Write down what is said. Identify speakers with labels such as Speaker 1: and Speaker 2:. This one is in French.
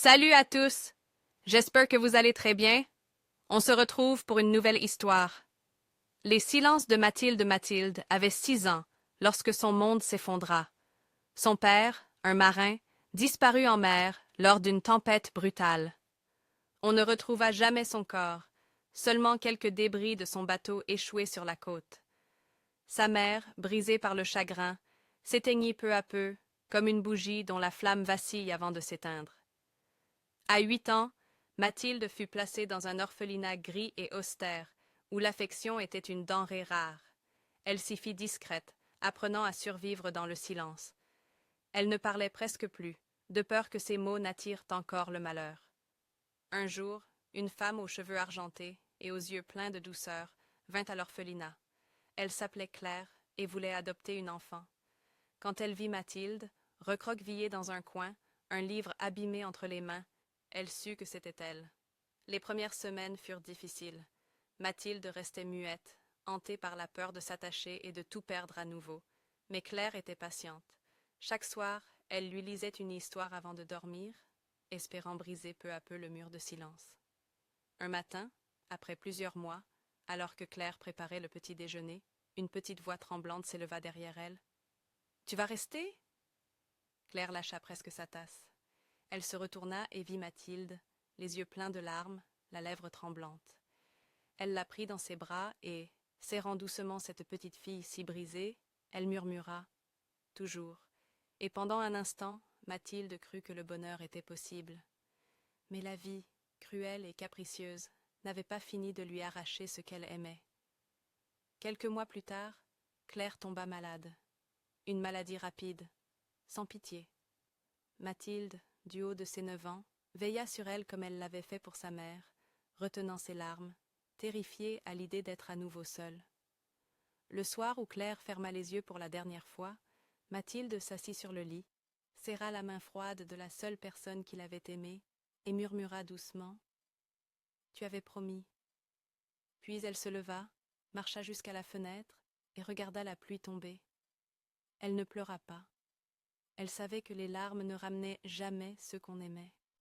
Speaker 1: Salut à tous! J'espère que vous allez très bien. On se retrouve pour une nouvelle histoire. Les silences de Mathilde avait 6 ans lorsque son monde s'effondra. Son père, un marin, disparut en mer lors d'une tempête brutale. On ne retrouva jamais son corps, seulement quelques débris de son bateau échoué sur la côte. Sa mère, brisée par le chagrin, s'éteignit peu à peu, comme une bougie dont la flamme vacille avant de s'éteindre. À 8 ans, Mathilde fut placée dans un orphelinat gris et austère, où l'affection était une denrée rare. Elle s'y fit discrète, apprenant à survivre dans le silence. Elle ne parlait presque plus, de peur que ses mots n'attirent encore le malheur. Un jour, une femme aux cheveux argentés et aux yeux pleins de douceur vint à l'orphelinat. Elle s'appelait Claire et voulait adopter une enfant. Quand elle vit Mathilde, recroquevillée dans un coin, un livre abîmé entre les mains, elle sut que c'était elle. Les premières semaines furent difficiles. Mathilde restait muette, hantée par la peur de s'attacher et de tout perdre à nouveau. Mais Claire était patiente. Chaque soir, elle lui lisait une histoire avant de dormir, espérant briser peu à peu le mur de silence. Un matin, après plusieurs mois, alors que Claire préparait le petit déjeuner, une petite voix tremblante s'éleva derrière elle. « Tu vas rester ?» Claire lâcha presque sa tasse. Elle se retourna et vit Mathilde, les yeux pleins de larmes, la lèvre tremblante. Elle la prit dans ses bras et, serrant doucement cette petite fille si brisée, elle murmura « Toujours ». Et pendant un instant, Mathilde crut que le bonheur était possible. Mais la vie, cruelle et capricieuse, n'avait pas fini de lui arracher ce qu'elle aimait. Quelques mois plus tard, Claire tomba malade. Une maladie rapide, sans pitié. Mathilde, du haut de ses 9 ans, veilla sur elle comme elle l'avait fait pour sa mère, retenant ses larmes, terrifiée à l'idée d'être à nouveau seule. Le soir où Claire ferma les yeux pour la dernière fois, Mathilde s'assit sur le lit, serra la main froide de la seule personne qui l'avait aimée et murmura doucement « Tu avais promis ». Puis elle se leva, marcha jusqu'à la fenêtre et regarda la pluie tomber. Elle ne pleura pas. Elle savait que les larmes ne ramenaient jamais ceux qu'on aimait.